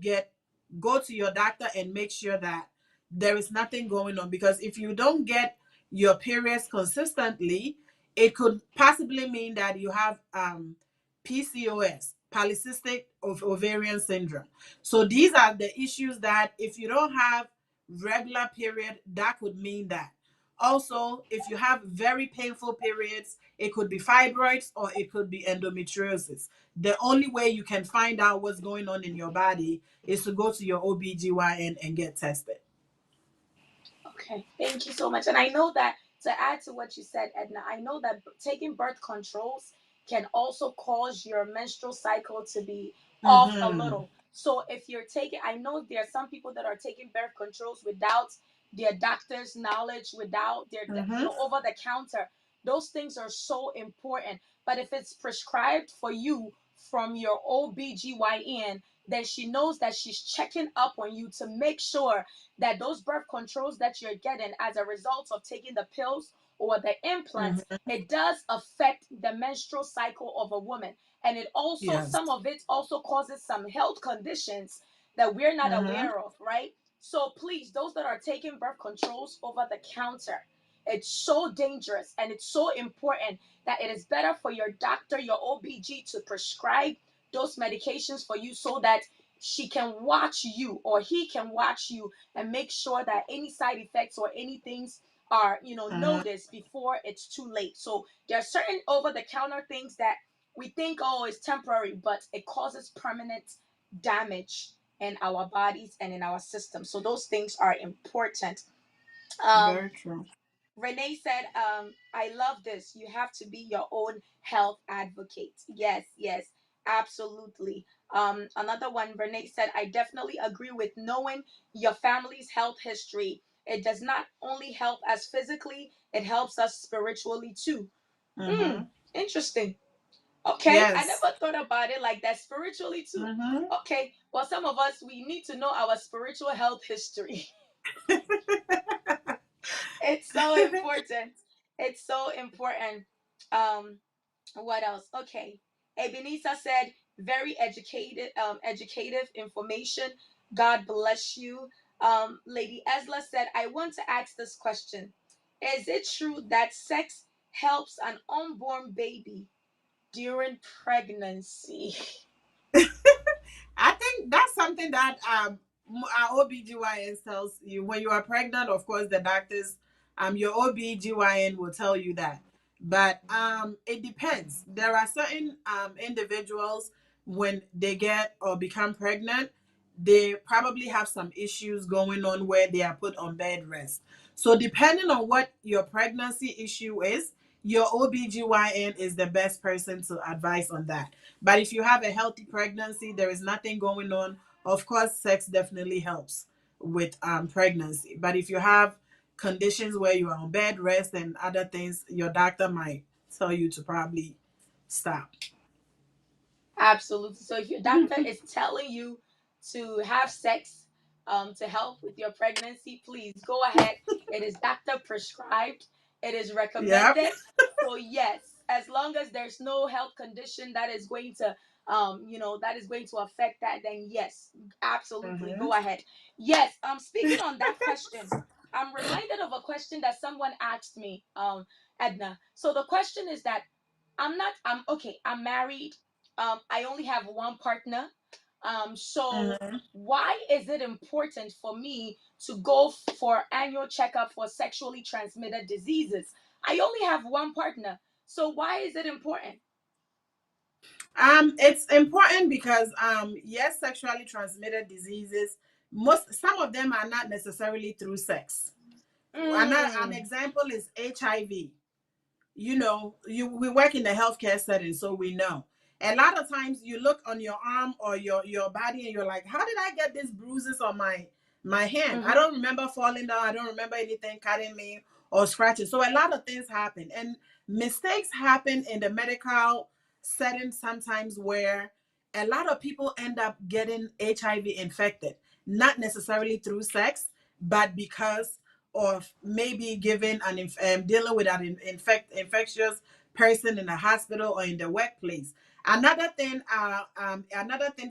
go to your doctor and make sure that there is nothing going on, because if you don't get your periods consistently, it could possibly mean that you have PCOS, polycystic ovarian syndrome. So these are the issues that if you don't have regular period, that could mean that. Also, if you have very painful periods, it could be fibroids or it could be endometriosis. The only way you can find out what's going on in your body is to go to your OBGYN and get tested. Okay, thank you so much. And I know that, to add to what you said, Edna, I know that taking birth controls can also cause your menstrual cycle to be off a Mm-hmm. little. So if you're taking, I know there are some people that are taking birth controls without their doctor's knowledge, without their, Mm-hmm. over the counter. Those things are so important. But if it's prescribed for you from your OBGYN, then she knows that she's checking up on you to make sure that those birth controls that you're getting as a result of taking the pills or the implants, Mm-hmm. it does affect the menstrual cycle of a woman. And it also, Yes. some of it also causes some health conditions that we're not Mm-hmm. aware of, right? So please, those that are taking birth controls over the counter, it's so dangerous and it's so important that it is better for your doctor, your OBG, to prescribe those medications for you so that she can watch you or he can watch you and make sure that any side effects or any things are Mm-hmm. noticed before it's too late. So there are certain over the counter things that we think, oh, it's temporary, but it causes permanent damage in our bodies and in our system. So those things are important. um Very true. Renee said, I love this. You have to be your own health advocate. Yes, yes, absolutely. Another one, Renee said, I definitely agree with knowing your family's health history. It does not only help us physically, it helps us spiritually too. Hmm, Mm-hmm. interesting. Okay, I Yes. never thought about it like that, spiritually too. Mm-hmm. Okay, well, some of us, we need to know our spiritual health history. It's so important. It's so important. Um, what else? Okay. Ebenezer said, very educative information. God bless you. Lady Esla said, I want to ask this question. Is it true that sex helps an unborn baby during pregnancy? I think that's something that our OBGYN tells you when you are pregnant. Of course, the doctors, your OBGYN will tell you that. But it depends. There are certain individuals, when they get or become pregnant, they probably have some issues going on where they are put on bed rest. So depending on what your pregnancy issue is, your OBGYN is the best person to advise on that. But if you have a healthy pregnancy, there is nothing going on, Of course, sex definitely helps with pregnancy. But if you have conditions where you are on bed rest and other things, your doctor might tell you to probably stop. Absolutely. So if your doctor is telling you to have sex to help with your pregnancy, please go ahead. It is doctor prescribed. It is Yep. recommended. So yes, as long as there's no health condition that is going to that is going to affect that, then yes, absolutely Hmm. go ahead. Yes, speaking on that question, I'm reminded of a question that someone asked me, Edna. So the question is that I'm okay, I'm married. I only have one partner. So Hmm. why is it important for me to go for annual checkup for sexually transmitted diseases? I only have one partner. So why is it important? It's important because yes, sexually transmitted diseases, most some of them are not necessarily through sex. An Mm, example is HIV. You know, we work in the healthcare setting, so we know. A lot of times you look on your arm or your body and you're like, how did I get these bruises on my hand? I mm-hmm, don't remember falling down. I don't remember anything cutting me or scratching. So a lot of things happen, and mistakes happen in the medical setting sometimes, where a lot of people end up getting HIV infected, not necessarily through sex, but because of maybe giving dealing with an infectious person in the hospital or in the workplace. Another thing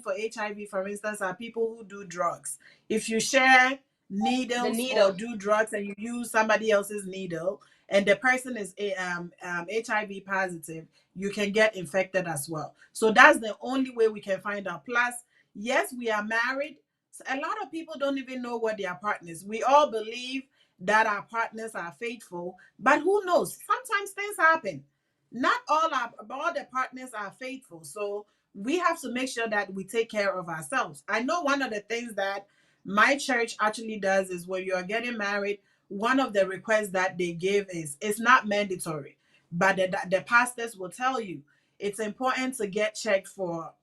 for HIV, for instance, are people who do drugs. If you share the needles or needle. do drugs and you use somebody else's needle and the person is HIV positive, you can get infected as well. So that's the only way we can find out. Plus, yes, we are married. So a lot of people don't even know what their partners. We all believe that our partners are faithful, but who knows? Sometimes things happen. Not all the partners are faithful, so we have to make sure that we take care of ourselves. I know one of the things that my church actually does is when you are getting married, one of the requests that they give is it's not mandatory, but the pastors will tell you it's important to get checked for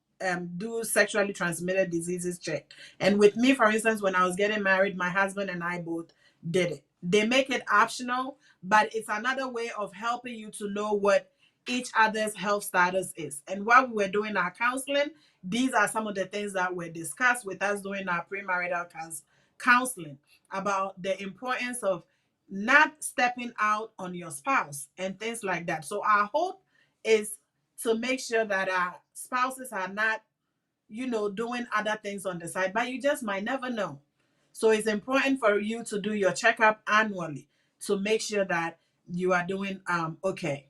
do sexually transmitted diseases check. And with me, for instance, when I was getting married, my husband and I both did it. They make it optional, but it's another way of helping you to know what each other's health status is. And while we were doing our counseling, these are some of the things that were discussed with us during our premarital counseling about the importance of not stepping out on your spouse and things like that. So our hope is to make sure that our spouses are not, doing other things on the side, but you just might never know. So it's important for you to do your checkup annually to make sure that you are doing okay.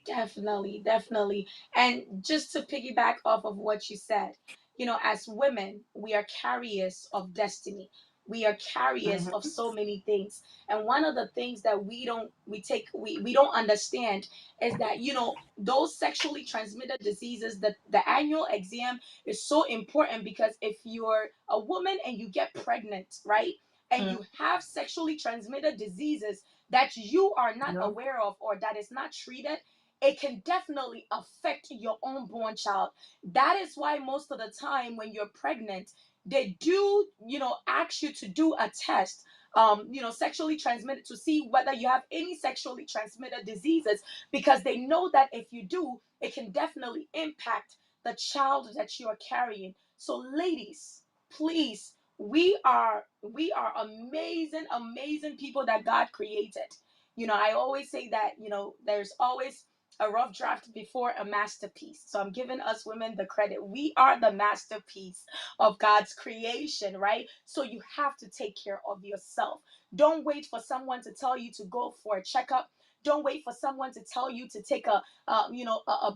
Definitely, definitely. And just to piggyback off of what you said, as women, we are carriers of destiny. We are carriers of Mm-hmm. so many things. And one of the things that we don't understand is that, those sexually transmitted diseases, the annual exam is so important because if you're a woman and you get pregnant, right? And Mm-hmm. you have sexually transmitted diseases that you are not Yeah. aware of or that is not treated, it can definitely affect your unborn child. That is why most of the time when you're pregnant, they do, ask you to do a test, sexually transmitted, to see whether you have any sexually transmitted diseases, because they know that if you do, it can definitely impact the child that you are carrying. So, ladies, please, we are amazing, amazing people that God created. I always say that, there's always a rough draft before a masterpiece. So I'm giving us women the credit. We are the masterpiece of God's creation, right? So you have to take care of yourself. Don't wait for someone to tell you to go for a checkup. Don't wait for someone to tell you to take a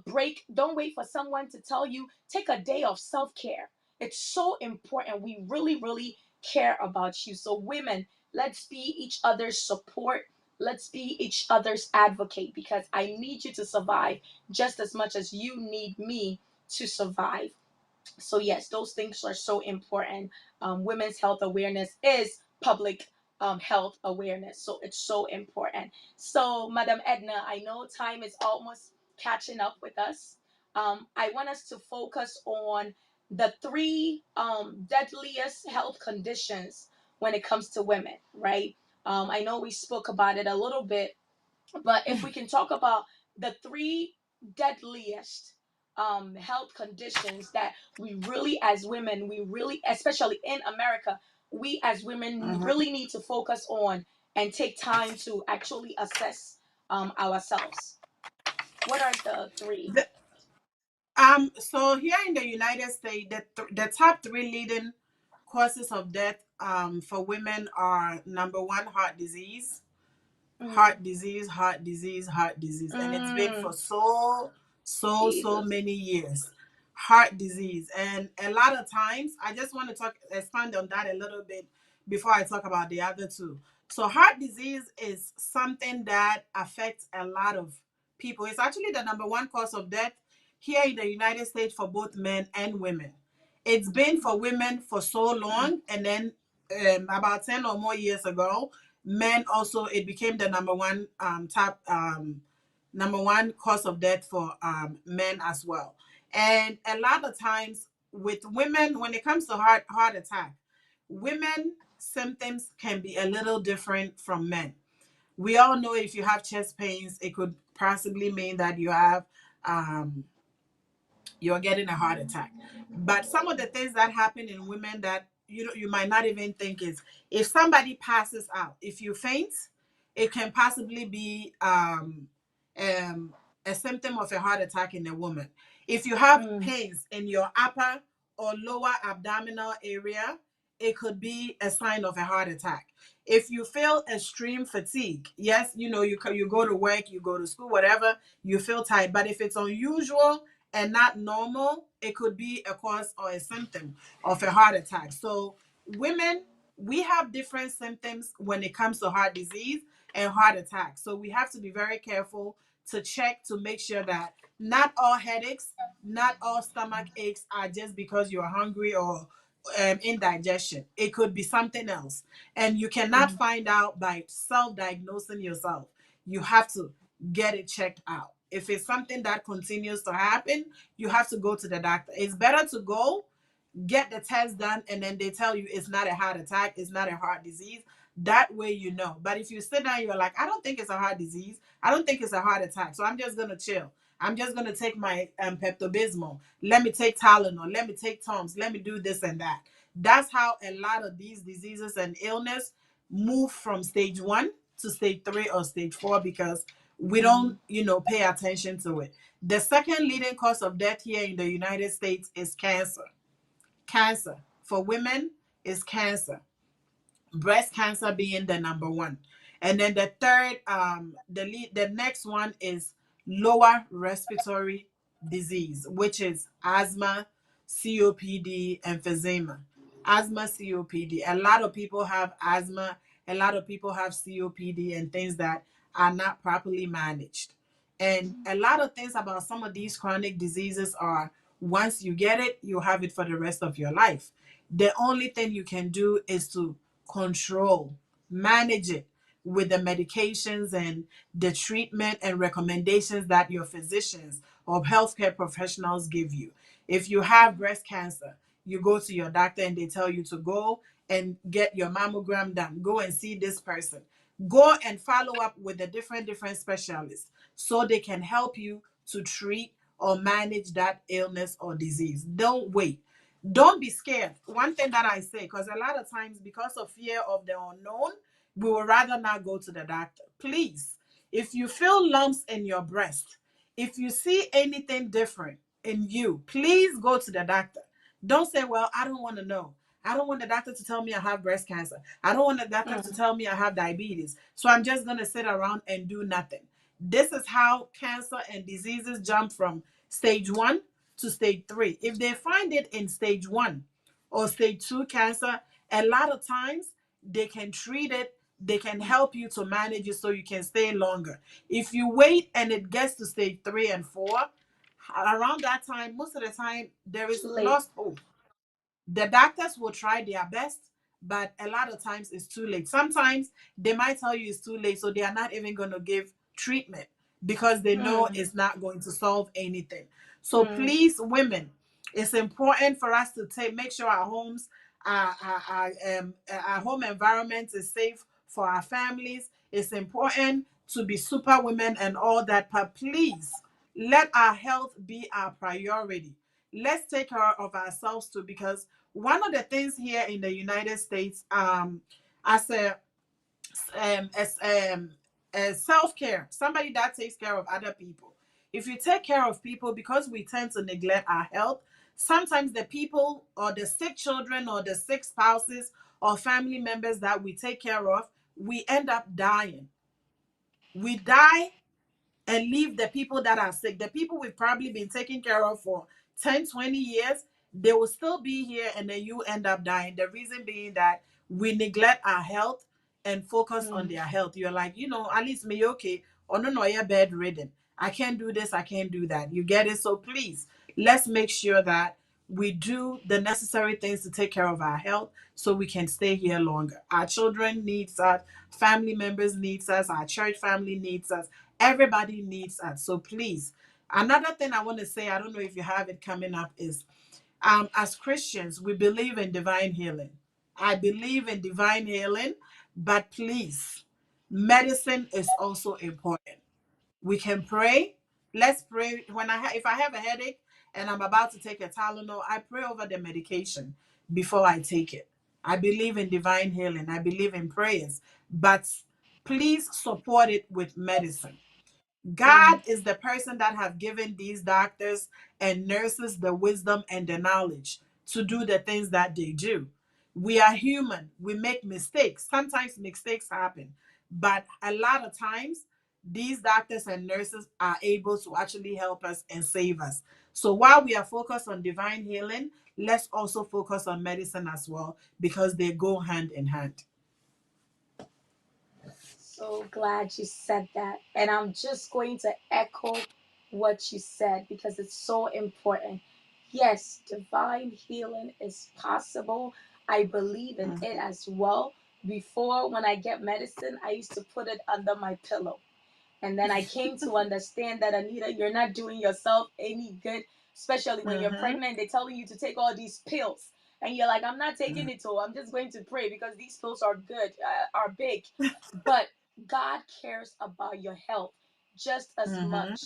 break. Don't wait for someone to tell you take a day of self-care. It's so important. We really, really care about you. So women, let's be each other's support. Let's be each other's advocate, because I need you to survive just as much as you need me to survive. So yes, those things are so important. Women's health awareness is public health awareness, so it's so important. So, Madam Edna, I know time is almost catching up with us. I want us to focus on the three deadliest health conditions when it comes to women, right? I know we spoke about it a little bit, but if we can talk about the three deadliest health conditions that we really, as women, we really, especially in America, we as women Mhm. really need to focus on and take time to actually assess ourselves. What are the three? The- so here in the United States, the top three leading causes of death for women are number one, heart disease, Mm, heart disease, and it's been mm, for so Jesus. many years. Heart disease, and a lot of times, I just want to expand on that a little bit before I talk about the other two. So, heart disease is something that affects a lot of people. It's actually the number one cause of death here in the United States for both men and women. It's been for women for so long, and then about 10 or more years ago, men also, it became the number one top number one cause of death for men as well. And a lot of times with women, when it comes to heart attack, women symptoms can be a little different from men. We all know if you have chest pains, it could possibly mean that you're getting a heart attack. But some of the things that happen in women that you might not even think is, if somebody passes out, if you faint, it can possibly be um, a symptom of a heart attack in a woman. If you have Mm, pains in your upper or lower abdominal area, it could be a sign of a heart attack. If you feel extreme fatigue, yes, you go to work, you go to school, whatever, you feel tired. But if it's unusual and not normal, it could be a cause or a symptom of a heart attack. So, women, we have different symptoms when it comes to heart disease and heart attack. So, we have to be very careful to check to make sure that not all headaches, not all stomach aches are just because you're hungry or indigestion. It could be something else. And you cannot mm, find out by self diagnosing yourself. You have to get it checked out. If it's something that continues to happen, you have to go to the doctor. It's better to go get the test done and then they tell you it's not a heart attack, it's not a heart disease. That way you know. But if you sit down, you're like, I don't think it's a heart disease, I don't think it's a heart attack, so I'm just gonna chill. I'm just gonna take my Pepto-Bismol. Let me take Tylenol. Let me take Tums. Let me do this and that. That's how a lot of these diseases and illness move from stage one to stage three or stage four because we don't, mm, pay attention to it. The second leading cause of death here in the United States is cancer. Cancer for women is cancer, breast cancer being the number one. And then the third, the next one is lower respiratory disease, which is asthma, COPD, emphysema. Asthma, COPD. A lot of people have asthma, a lot of people have COPD and things that are not properly managed. And a lot of things about some of these chronic diseases are, once you get it, you have it for the rest of your life. The only thing you can do is to control, manage it with the medications and the treatment and recommendations that your physicians or healthcare professionals give you. If you have breast cancer, you go to your doctor and they tell you to go and get your mammogram done. Go and see this person. Go and follow up with the different specialists so they can help you to treat or manage that illness or disease. Don't wait. Don't be scared. One thing that I say, because a lot of times, because of fear of the unknown, we would rather not go to the doctor. Please, if you feel lumps in your breast, if you see anything different in you, please go to the doctor. Don't say, well, I don't want to know. I don't want the doctor to tell me I have breast cancer. I don't want the doctor to mm, tell me I have diabetes. So I'm just going to sit around and do nothing. This is how cancer and diseases jump from stage one to stage three. If they find it in stage one or stage two cancer, a lot of times they can treat it, they can help you to manage it so you can stay longer. If you wait and it gets to stage three and four, around that time, most of the time, there is too late. lost hope. The doctors will try their best, but a lot of times it's too late. Sometimes they might tell you it's too late, so they are not even going to give treatment because they know Mm, it's not going to solve anything. So mm, please, women, It's important for us to make sure our homes, our home environment is safe for our families. It's important to be super women and all that, but please let our health be our priority. Let's take care of ourselves too, because one of the things here in the United States, as a as self-care, somebody that takes care of other people. If you take care of people, because we tend to neglect our health, sometimes the people or the sick children or the sick spouses or family members that we take care of, we end up dying. We die and leave the people that are sick. The people we've probably been taking care of for 10, 20 years, they will still be here, and then you end up dying. The reason being that we neglect our health and focus on Mm. their health. You're like, at least me okay, or no, you're bedridden. I can't do this, I can't do that. You get it? So please, let's make sure that we do the necessary things to take care of our health so we can stay here longer. Our children needs us, family members needs us, our church family needs us. Everybody needs us. So please, another thing I want to say, I don't know if you have it coming up, is as Christians, we believe in divine healing. I believe in divine healing, but please, medicine is also important. We can pray. Let's pray. If I have a headache and I'm about to take a Tylenol, I pray over the medication before I take it. I believe in divine healing. I believe in prayers, but please support it with medicine. Mm. God is the person that have given these doctors and nurses the wisdom and the knowledge to do the things that they do. We are human. We make mistakes. Sometimes mistakes happen. But a lot of times, these doctors and nurses are able to actually help us and save us. So while we are focused on divine healing, let's also focus on medicine as well, because they go hand in hand. So glad you said that. And I'm just going to echo what you said because it's so important. Yes, divine healing is possible. I believe in it Mhm. as well. Before, when I get medicine, I used to put it under my pillow. And then I came to understand that, Anita, you're not doing yourself any good, especially when you're Mhm. pregnant. They're telling you to take all these pills. And you're like, I'm not taking it, so I'm just going to pray because these pills are good, are big. But God cares about your health just as Mhm. much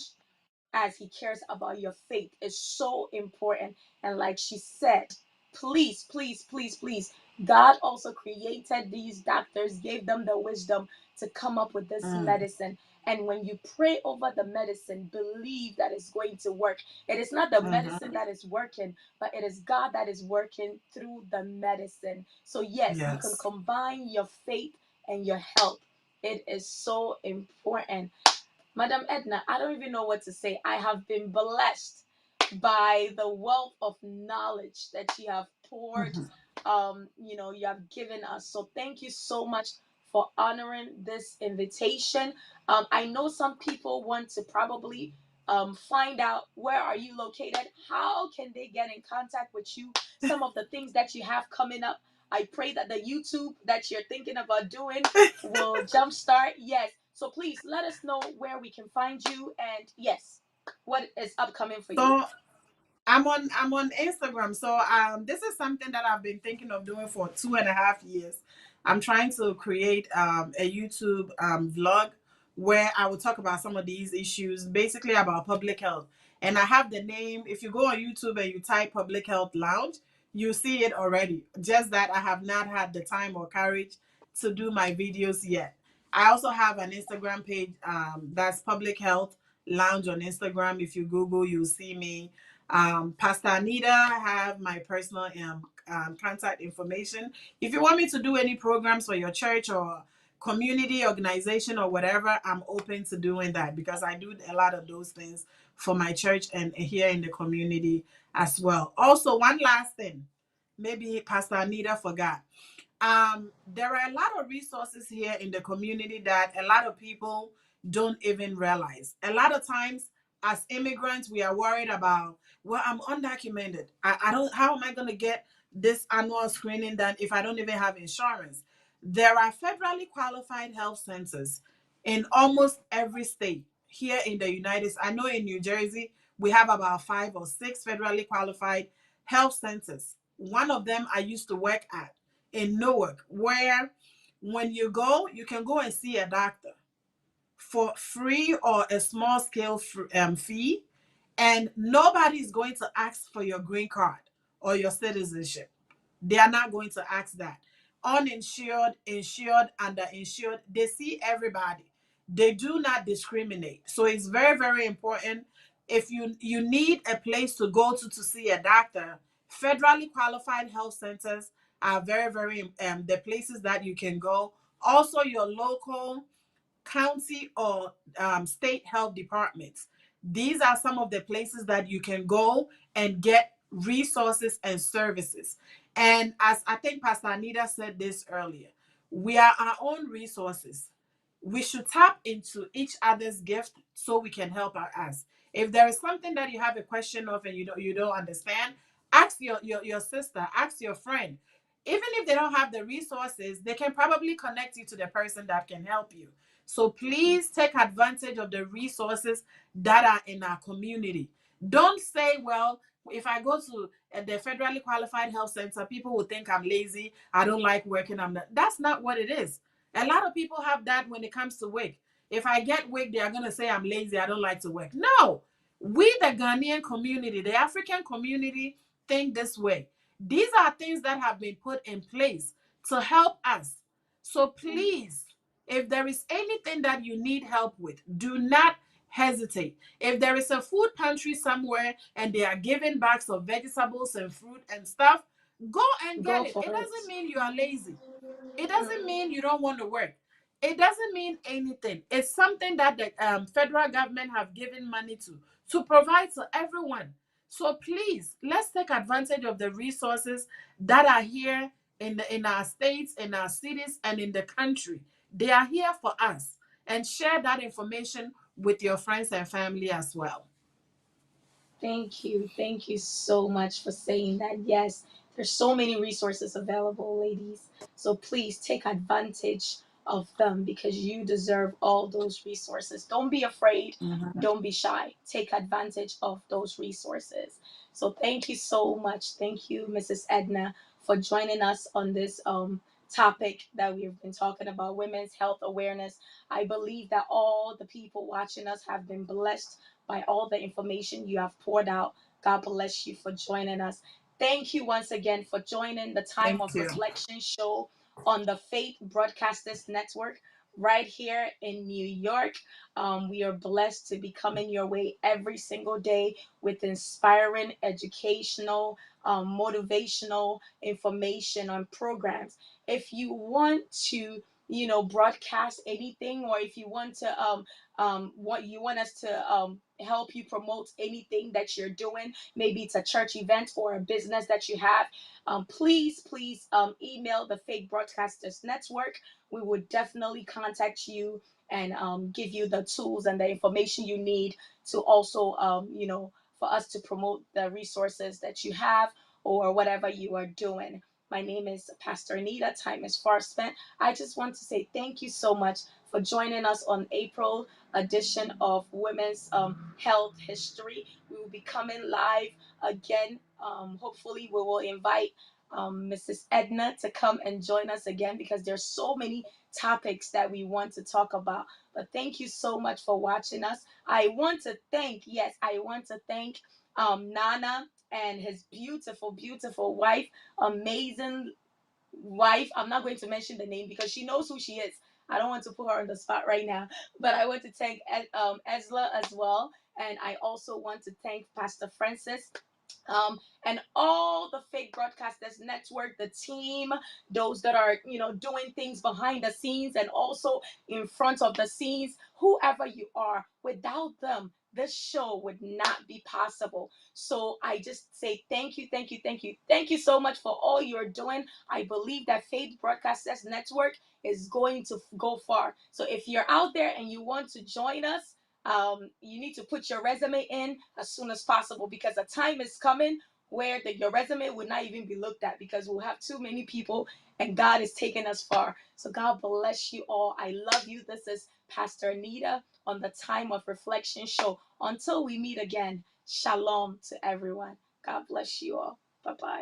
as he cares about your faith. Is so important. And like she said, please, please, please, please, God also created these doctors, gave them the wisdom to come up with this Mhm. medicine. And when you pray over the medicine, believe that it's going to work. It is not the medicine Mhm. that is working, but it is God that is working through the medicine. So yes, you can Yes. combine your faith and your health. It is so important. Madam Edna, I don't even know what to say. I have been blessed by the wealth of knowledge that you have poured, Mhm. you have given us. So thank you so much for honoring this invitation. I know some people want to probably find out where are you located, how can they get in contact with you, some of the things that you have coming up. I pray that the YouTube that you're thinking about doing will jumpstart. Yes. So please let us know where we can find you and yes, what is upcoming for you. So I'm on Instagram. So this is something that I've been thinking of doing for 2.5 years. I'm trying to create a YouTube vlog where I will talk about some of these issues, basically about public health. And I have the name. If you go on YouTube and you type Public Health Lounge, you see it already. Just that I have not had the time or courage to do my videos yet. I also have an Instagram page that's Public Health Lounge on Instagram. If you Google, you'll see me. Pastor Anita, I have my personal contact information. If you want me to do any programs for your church or community organization or whatever, I'm open to doing that because I do a lot of those things for my church and here in the community as well. Also, one last thing, maybe Pastor Anita forgot. There are a lot of resources here in the community that a lot of people don't even realize. A lot of times, as immigrants, we are worried about, well, I'm undocumented. I don't, how am I going to get this annual screening done if I don't even have insurance? There are federally qualified health centers in almost every state here in the United States. I know in New Jersey, We have about 5 or 6 federally qualified health centers. One of them I used to work at in Newark, where when you go, you can go and see a doctor for free or a small scale fee, and nobody's going to ask for your green card or your citizenship. They are not going to ask that. Uninsured, insured, underinsured, they see everybody. They do not discriminate. So it's very, very important. If you need a place to go to see a doctor, federally qualified health centers are very, very the places that you can go. Also, your local county or state health departments. These are some of the places that you can go and get resources and services. And as I think Pastor Anita said this earlier, we are our own resources. We should tap into each other's gift so we can help us. If there is something that you have a question of and you don't understand, ask your sister, ask your friend. Even if they don't have the resources, they can probably connect you to the person that can help you. So please take advantage of the resources that are in our community. Don't say, well, if I go to the federally qualified health center, people will think I'm lazy. I don't like working. I'm not. That's not what it is. A lot of people have that when it comes to work. If I get work, they are going to say I'm lazy. I don't like to work. No, we, the Ghanaian community, the African community, think this way. These are things that have been put in place to help us. So please, if there is anything that you need help with, do not hesitate. If there is a food pantry somewhere and they are giving bags of vegetables and fruit and stuff, go and get Go it. for It it. doesn't mean you are lazy. It doesn't mean you don't want to work. It doesn't mean anything. It's something that the federal government have given money to provide to everyone. So please, let's take advantage of the resources that are here in our states, in our cities, and in the country. They are here for us, and share that information with your friends and family as well. Thank you. Thank you so much for saying that. Yes, there's so many resources available, ladies. So please take advantage of them because you deserve all those resources. Don't be afraid. Mhm. Don't be shy. Take advantage of those resources. So thank you so much. Thank you, Mrs. Edna, for joining us on this topic that we've been talking about, women's health awareness. I believe that all the people watching us have been blessed by all the information you have poured out. God bless you for joining us. Thank you once again for joining the Time Thank of you. Reflection show on the Faith Broadcasters Network right here in New York. We are blessed to be coming your way every single day with inspiring, educational, motivational information on programs. If you want to, broadcast anything, or if you want to what you want us to help you promote anything that you're doing, maybe it's a church event or a business that you have, please email the Fake Broadcasters Network. We would definitely contact you and give you the tools and the information you need to also for us to promote the resources that you have or whatever you are doing. My name is Pastor Anita. Time is far spent. I just want to say thank you so much for joining us on April edition of Women's Health History. We will be coming live again. Hopefully, we will invite Mrs. Edna to come and join us again because there's so many topics that we want to talk about. But thank you so much for watching us. I want to thank Nana and his beautiful, beautiful wife, amazing wife. I'm not going to mention the name because she knows who she is. I don't want to put her on the spot right now. But I want to thank Ezla as well. And I also want to thank Pastor Francis, and all the Fake Broadcasters Network, the team, those that are, doing things behind the scenes and also in front of the scenes, whoever you are, without them, this show would not be possible. So I just say thank you, thank you, thank you. Thank you so much for all you're doing. I believe that Faith Broadcasters Network is going to go far. So if you're out there and you want to join us, you need to put your resume in as soon as possible because a time is coming where your resume would not even be looked at because we'll have too many people and God is taking us far. So God bless you all. I love you. This is Pastor Anita on the Time of Reflection show. Until we meet again, Shalom to everyone. God bless you all. Bye bye.